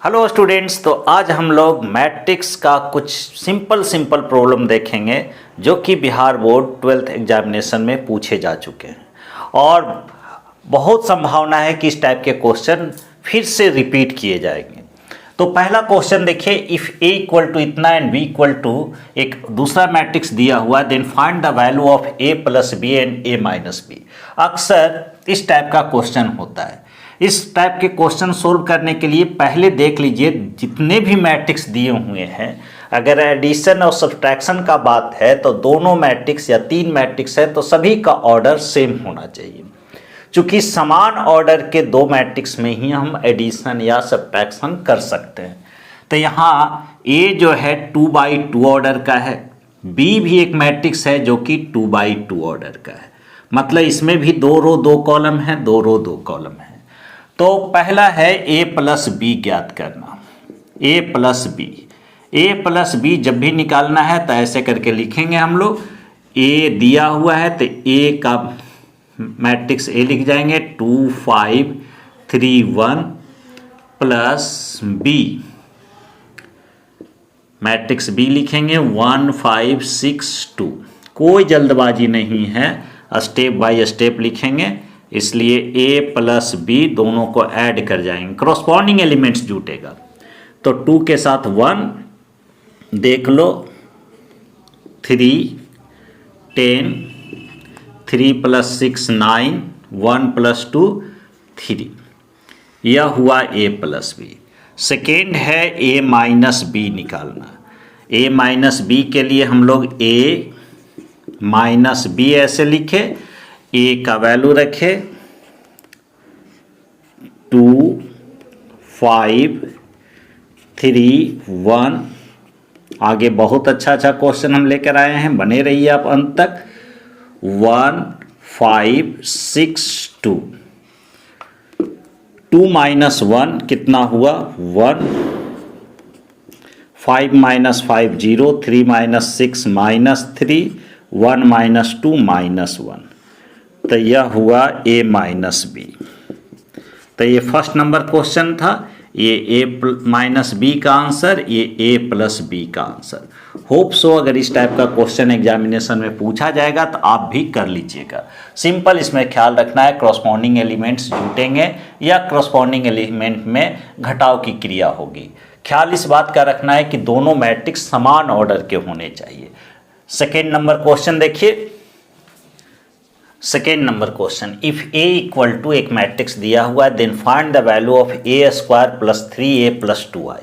Hello students, तो आज हम लोग मैट्रिक्स का कुछ सिंपल प्रॉब्लम देखेंगे जो कि बिहार बोर्ड 12th एग्जामिनेशन में पूछे जा चुके हैं और बहुत संभावना है कि इस टाइप के क्वेश्चन फिर से रिपीट किए जाएंगे। तो पहला क्वेश्चन देखिए, इफ़ ए इक्वल टू इतना एंड बी इक्वल टू एक दूसरा मैट्रिक्स दिया हुआ, then find the value of A plus B and A minus B. अक्सर इस टाइप का क्वेश्चन होता है। इस टाइप के क्वेश्चन सोल्व करने के लिए पहले देख लीजिए जितने भी मैट्रिक्स दिए हुए हैं, अगर एडिशन और सब्ट्रैक्शन का बात है तो दोनों मैट्रिक्स या तीन मैट्रिक्स है तो सभी का ऑर्डर सेम होना चाहिए। चूँकि समान ऑर्डर के दो मैट्रिक्स में ही हम एडिशन या सब्ट्रैक्शन कर सकते हैं। तो यहाँ ए जो है 2/2 ऑर्डर का है, बी भी एक मैट्रिक्स है जो कि 2/2 ऑर्डर का है, मतलब इसमें भी 2 रो 2 कॉलम है, 2 रो 2 कॉलम है। तो पहला है ए प्लस बी ज्ञात करना। ए प्लस बी जब भी निकालना है तो ऐसे करके लिखेंगे हम लोग। ए दिया हुआ है तो ए का मैट्रिक्स ए लिख जाएंगे 2 5 3 1 प्लस बी मैट्रिक्स बी लिखेंगे 1 5 6 2। कोई जल्दबाजी नहीं है, स्टेप बाय स्टेप लिखेंगे, इसलिए ए प्लस बी दोनों को ऐड कर जाएंगे, क्रॉसपॉन्डिंग एलिमेंट्स जुटेगा। तो 2 के साथ 1 देख लो, 3 10, 3 + 6 9, 1 + 2 3। यह हुआ ए प्लस बी। सेकेंड है ए माइनस बी निकालना। ए माइनस बी के लिए हम लोग ए माइनस बी ऐसे लिखे, ए का वैल्यू रखे 2 5 3 1। आगे बहुत अच्छा क्वेश्चन हम लेकर आए हैं, बने रहिए आप अंत तक। 1 5 6 2। 2 - 1 कितना हुआ 1। 5 - 5 0, 3 - 6 -3, 1 - 2 -1। तो यह हुआ ए माइनस बी। तो ये फर्स्ट नंबर क्वेश्चन था, ये ए माइनस बी का आंसर, ये ए प्लस बी का आंसर। होप सो अगर इस टाइप का क्वेश्चन एग्जामिनेशन में पूछा जाएगा तो आप भी कर लीजिएगा। सिंपल इसमें ख्याल रखना है, क्रॉसपॉन्डिंग एलिमेंट्स जुटेंगे या क्रॉसपॉन्डिंग एलिमेंट में घटाव की क्रिया होगी। ख्याल इस बात का रखना है कि दोनों मैट्रिक्स समान ऑर्डर के होने चाहिए। सेकेंड नंबर क्वेश्चन देखिए। Second number question, if A equal to एक मैट्रिक्स दिया हुआ है, then find the value of a² + 3a + 2i।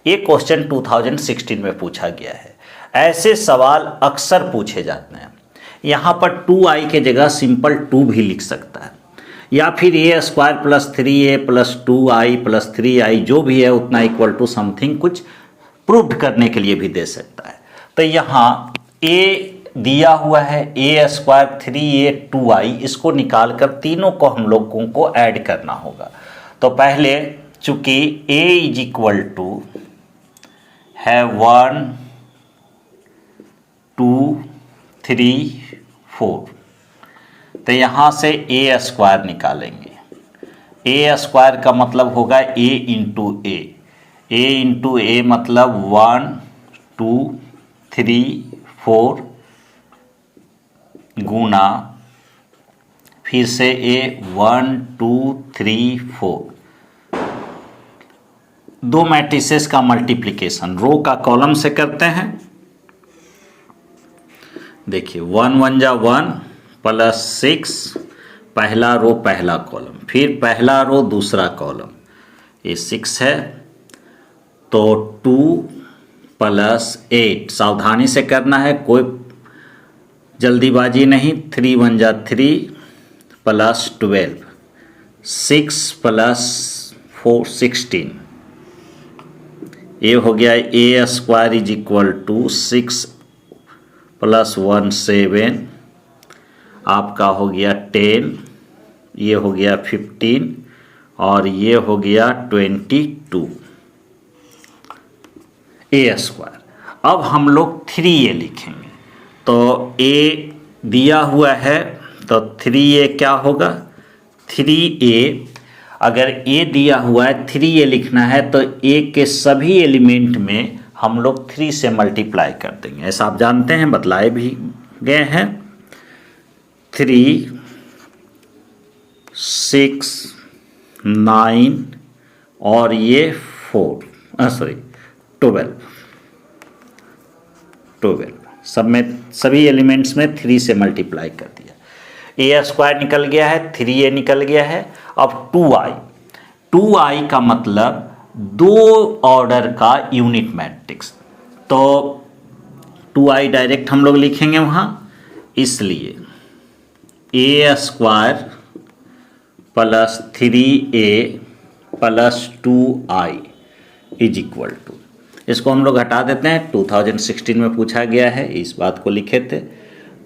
ये क्वेश्चन 2016 में पूछा गया है। ऐसे सवाल अक्सर पूछे जाते हैं। यहाँ पर 2i के जगह सिंपल 2 भी लिख सकता है, या फिर a² + 3a + 2i + 3i जो भी है उतना इक्वल टू समथिंग कुछ प्रूव करने के लिए भी दे सकता है। तो यहाँ a दिया हुआ है a² 3a 2i, इसको निकालकर तीनों को हम लोगों को ऐड करना होगा। तो पहले चूंकि a = है 1 2 3 4, तो यहाँ से a² निकालेंगे। a² का मतलब होगा a × a मतलब 1 2 3 4 गुना फिर से ए 1 2 3 4। दो मैट्रिसेस का मल्टीप्लिकेशन रो का कॉलम से करते हैं। देखिए 1 1 जा 1 + 6, पहला रो पहला कॉलम, फिर पहला रो दूसरा कॉलम, ये 6 है। तो 2 + 8, सावधानी से करना है, कोई जल्दीबाजी नहीं। 3 1 जा 3 + 12, 6 + 4 16। ये हो गया a² = 6 + 1 7, आपका हो गया 10, ये हो गया 15 और ये हो गया 22 a²। अब हम लोग 3a लिखेंगे। तो a दिया हुआ है तो 3a क्या होगा 3a। अगर ए दिया हुआ है 3a लिखना है तो ए के सभी एलिमेंट में हम लोग 3 से मल्टीप्लाई कर देंगे, ऐसा आप जानते हैं, बतलाए भी गए हैं। 3, 6, 9 और ये 12 सब में, सभी एलिमेंट्स में 3 से मल्टीप्लाई कर दिया। ए स्क्वायर निकल गया है, 3a निकल गया है। अब 2i का मतलब 2 ऑर्डर का यूनिट मैट्रिक्स, तो 2i डायरेक्ट हम लोग लिखेंगे वहाँ, इसलिए a square plus 3a plus 2i is equal to, इसको हम लोग हटा देते हैं, 2016 में पूछा गया है, इस बात को लिखे थे।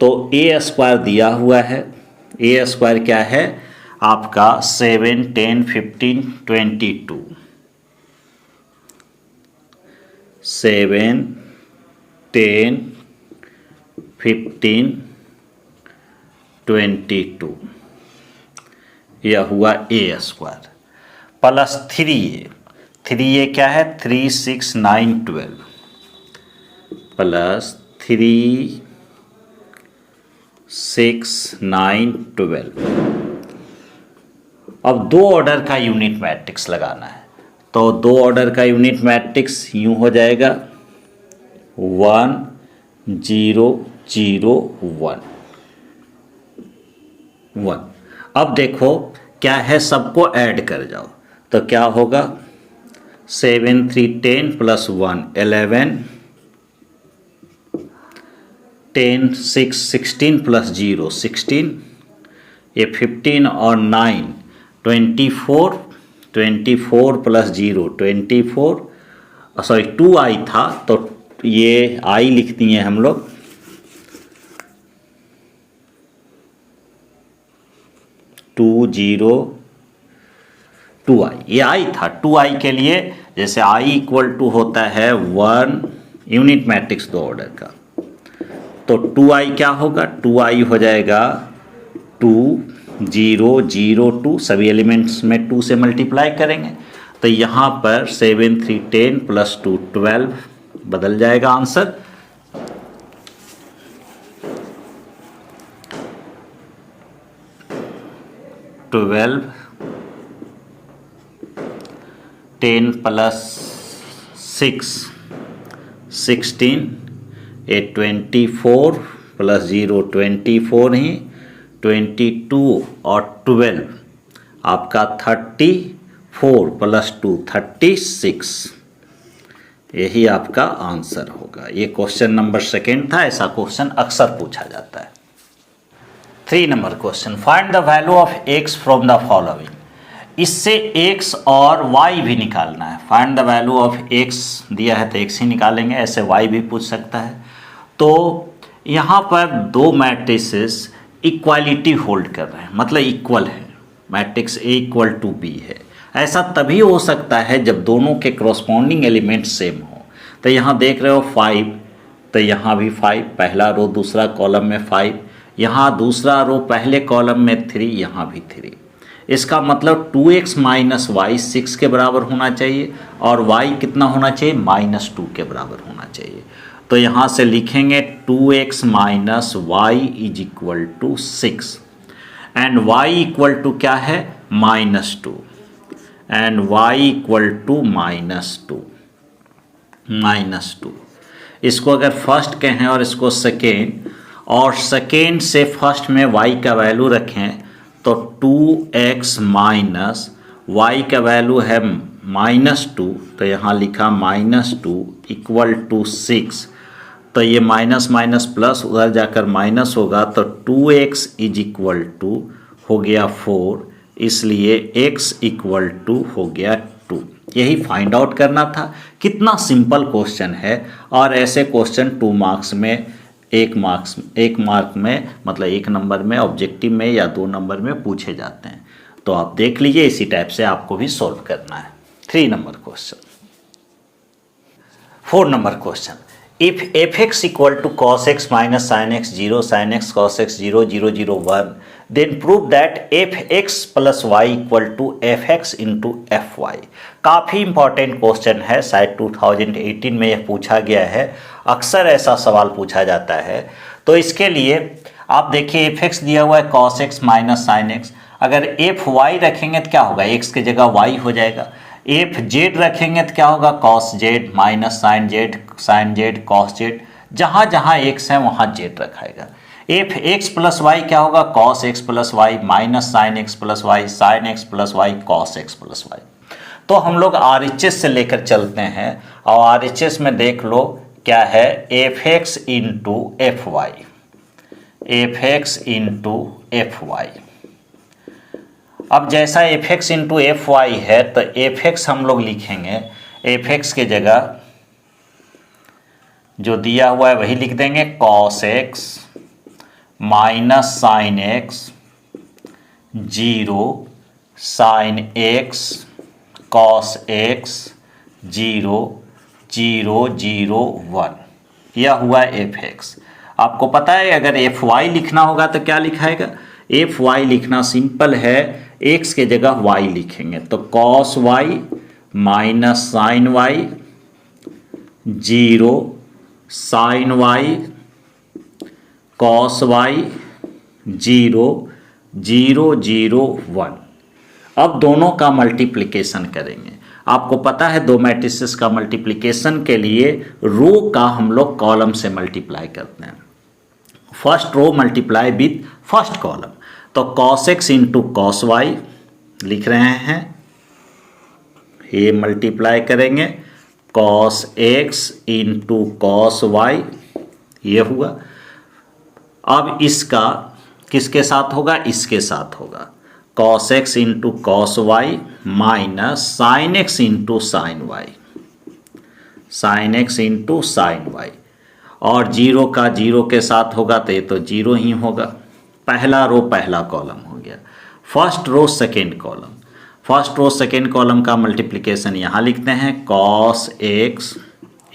तो ए स्क्वायर दिया हुआ है, ए स्क्वायर क्या है आपका 7, 10, 15, 22, 7, 10, 15, 22 यह हुआ ए स्क्वायर प्लस 3a क्या है 3, 6, 9, 12 प्लस 3, 6, 9, 12। अब 2 ऑर्डर का यूनिट मैट्रिक्स लगाना है, तो 2 ऑर्डर का यूनिट मैट्रिक्स यूं हो जाएगा 1, 0, 0, 1, 1। अब देखो क्या है, सबको ऐड कर जाओ तो क्या होगा 7, 3, 10 प्लस 1 11, 10, 6, 16 प्लस 0 16, ये 15 और 9 24, 24 प्लस 0 24, सॉरी 2i था तो ये i लिख दिए हम लोग, 2i ये i था, 2i के लिए जैसे i इक्वल टू होता है 1 यूनिट मैट्रिक्स 2 ऑर्डर का, तो 2i क्या होगा 2i हो जाएगा 2, 0, 0, 2, सभी एलिमेंट्स में 2 से मल्टीप्लाई करेंगे तो यहाँ पर 7, 3, 10 प्लस 2 12 बदल जाएगा आंसर। ट्वेल्व 10 प्लस 6 16, ये 24 प्लस 0 24 ही, 22 और 12 आपका 34 प्लस 2 36, यही आपका आंसर होगा। ये क्वेश्चन नंबर 2 था, ऐसा क्वेश्चन अक्सर पूछा जाता है। 3 number question, find the value of x from the following. इससे x और y भी निकालना है। Find the value of x दिया है तो x ही निकालेंगे, ऐसे y भी पूछ सकता है। तो यहाँ पर 2 मैट्रिसेस इक्वालिटी होल्ड कर रहे हैं, मतलब इक्वल है, matrix A equal to B है। ऐसा तभी हो सकता है जब दोनों के करस्पॉन्डिंग एलिमेंट सेम हो। तो यहाँ देख रहे हो 5, तो यहाँ भी 5, पहला रो दूसरा कॉलम में 5, यहाँ दूसरा रो पहले कॉलम में 3, यहाँ भी 3। इसका मतलब 2x माइनस वाई 6 के बराबर होना चाहिए और y कितना होना चाहिए -2 के बराबर होना चाहिए। तो यहाँ से लिखेंगे 2x minus Y is equal to 6 and y equal to क्या है -2 एंड y इक्वल टू -2। इसको अगर फर्स्ट कहें और इसको सेकेंड, और सेकेंड से फर्स्ट में y का वैल्यू रखें तो 2x माइनस वाई का वैल्यू है -2, तो यहाँ लिखा -2 इक्वल टू 6। तो ये माइनस माइनस प्लस उधर जाकर माइनस होगा तो 2x इज इक्वल टू हो गया 4, इसलिए x इक्वल टू हो गया 2। यही फाइंड आउट करना था। कितना सिंपल क्वेश्चन है, और ऐसे क्वेश्चन 2 मार्क्स में, 1 मार्क में, मतलब 1 नंबर में, ऑब्जेक्टिव में या 2 नंबर में पूछे जाते हैं। तो आप देख लीजिए, इसी टाइप से आपको भी सॉल्व करना है। 3 number question. 4 number question, if fx equal to cos x minus sin x 0 sin x cos x 0 0 0 1 then prove that fx plus y equal to fx into fy। काफ़ी इंपॉर्टेंट क्वेश्चन है, शायद 2018 में यह पूछा गया है, अक्सर ऐसा सवाल पूछा जाता है। तो इसके लिए आप देखिए fx दिया हुआ है cos x minus sin x, अगर fy रखेंगे तो क्या होगा, x की जगह y हो जाएगा। fz रखेंगे तो क्या होगा, cos z minus sin z cos z, जहाँ जहाँ x है वहाँ z रखाएगा। fx प्लस वाई क्या होगा, cos x plus Y minus sin x plus Y sin x plus Y cos x plus Y. तो हम लोग RHS से लेकर चलते हैं और RHS में देख लो क्या है, fx into F Y, fx into F Y. अब जैसा fx इंटू एफ वाई है तो fx हम लोग लिखेंगे, fx के जगह जो दिया हुआ है वही लिख देंगे, cos x minus sine x 0 sine x cos x 0 0 0 1, यह हुआ fx। आपको पता है अगर fy लिखना होगा तो क्या लिखाएगा, fy लिखना सिंपल है, x के जगह y लिखेंगे तो cos y minus sine y 0 sine y cos y 0 0 0 1। अब दोनों का मल्टीप्लिकेशन करेंगे। आपको पता है दो मैट्रिसेस का मल्टीप्लिकेशन के लिए रो का हम लोग कॉलम से मल्टीप्लाई करते हैं, first row multiply with first column. तो cos x into cos Y लिख रहे हैं, ये मल्टीप्लाई करेंगे cos x into cos Y, ये हुआ। अब इसका किसके साथ होगा, इसके साथ होगा, cos x into cos Y minus sine x into sine Y, sine x into sine Y. और 0 का 0 के साथ होगा तो ये तो 0 ही होगा। पहला रो पहला कॉलम हो गया, first row second column, first row second column का मल्टीप्लिकेशन यहाँ लिखते हैं, cos x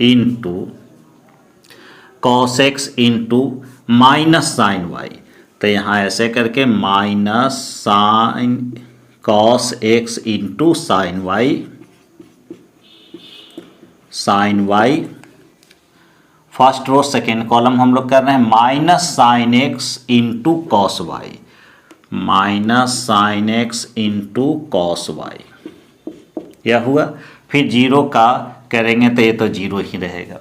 into cos x into minus sine Y, तो यहाँ ऐसे करके minus sine cos x into sine Y, sine Y. First row second column हम लोग कर रहे हैं, minus sine x into cos Y, minus sine x into cos Y, यह हुआ। फिर 0 का करेंगे तो ये तो 0 ही रहेगा।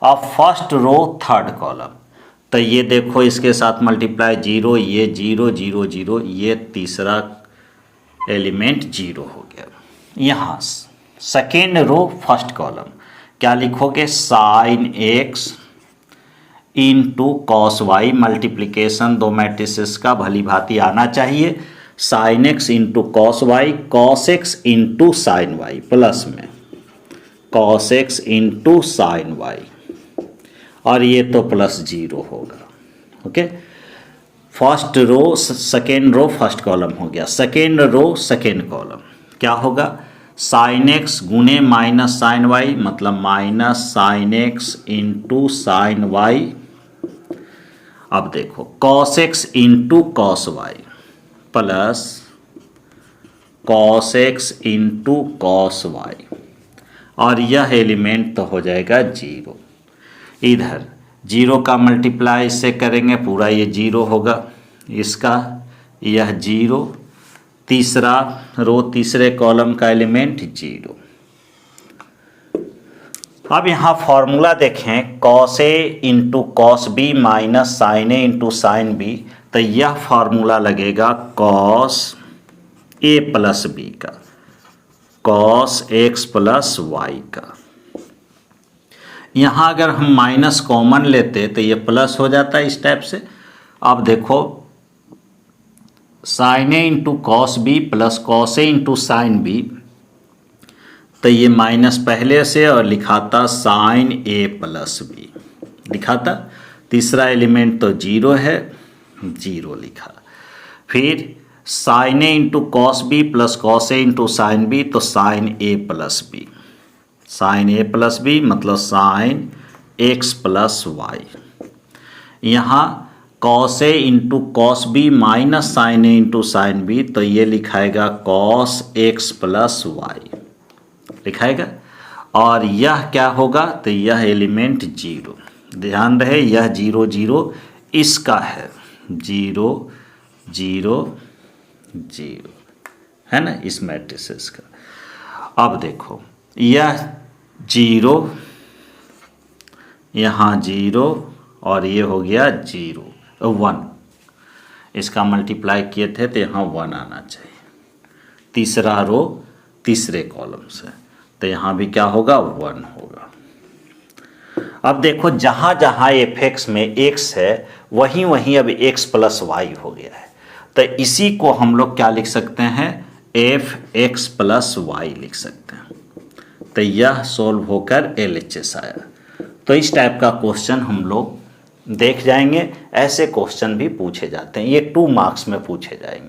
अब फर्स्ट रो थर्ड कॉलम, तो ये देखो इसके साथ मल्टीप्लाई 0, ये 0 0 0, ये तीसरा एलिमेंट 0 हो गया। यहाँ सेकेंड रो फर्स्ट कॉलम क्या लिखोगे, sine x into cos y, multiplication दो मैट्रिसेस का भली भांति आना चाहिए, sine x into cos y, cos x into sine y, plus में cos x into sine Y, और ये तो प्लस 0 होगा। Okay, first row second row first column हो गया, सेकेंड रो सेकेंड कॉलम क्या होगा, साइन x गुने माइनस साइन वाई, मतलब minus sine x into sine y. अब देखो cos x into cos Y plus cos x into cos Y, और यह एलिमेंट तो हो जाएगा 0। इधर 0 का मल्टीप्लाई इससे करेंगे, पूरा ये 0 होगा, इसका यह 0, तीसरा रो तीसरे कॉलम का एलिमेंट 0। अब यहाँ फॉर्मूला देखें, cos a into cos B minus sine a into sine B, तो यह फॉर्मूला लगेगा cos a प्लस बी का, cos x प्लस वाई का। यहाँ अगर हम माइनस कॉमन लेते तो ये प्लस हो जाता है इस टाइप से। अब देखो sine A into cos B plus cos A into sine B, तो ये माइनस पहले से और लिखाता साइन ए प्लस बी लिखाता, तीसरा एलिमेंट तो 0 है, 0 लिखा। फिर sine A into cos B plus cos A into sine B, तो sine A plus B, sine A plus B मतलब साइन एक्स प्लस वाई। यहाँ cos A into cos B minus sine A into sine B, तो ये लिखाएगा cos x plus Y लिखाएगा। और यह क्या होगा, तो यह एलिमेंट जीरो, ध्यान रहे यह जीरो जीरो इसका है, जीरो जीरो जीरो है ना इस मैट्रिसेस का। अब देखो यह जीरो, यहाँ जीरो और ये हो गया जीरो वन, इसका मल्टीप्लाई किए थे तो यहाँ वन आना चाहिए। तीसरा रो तीसरे कॉलम से, तो यहाँ भी क्या होगा, वन होगा। अब देखो जहाँ जहाँ एफ एक्स में एक्स है वहीं वहीं अब एक्स प्लस वाई हो गया है, तो इसी को हम लोग क्या लिख सकते हैं, एफ एक्स प्लस वाई लिख सकते हैं। तो यह सोल्व होकर LHS आया। तो इस टाइप का क्वेश्चन हम लोग देख जाएंगे, ऐसे क्वेश्चन भी पूछे जाते हैं, ये 2 मार्क्स में पूछे जाएंगे।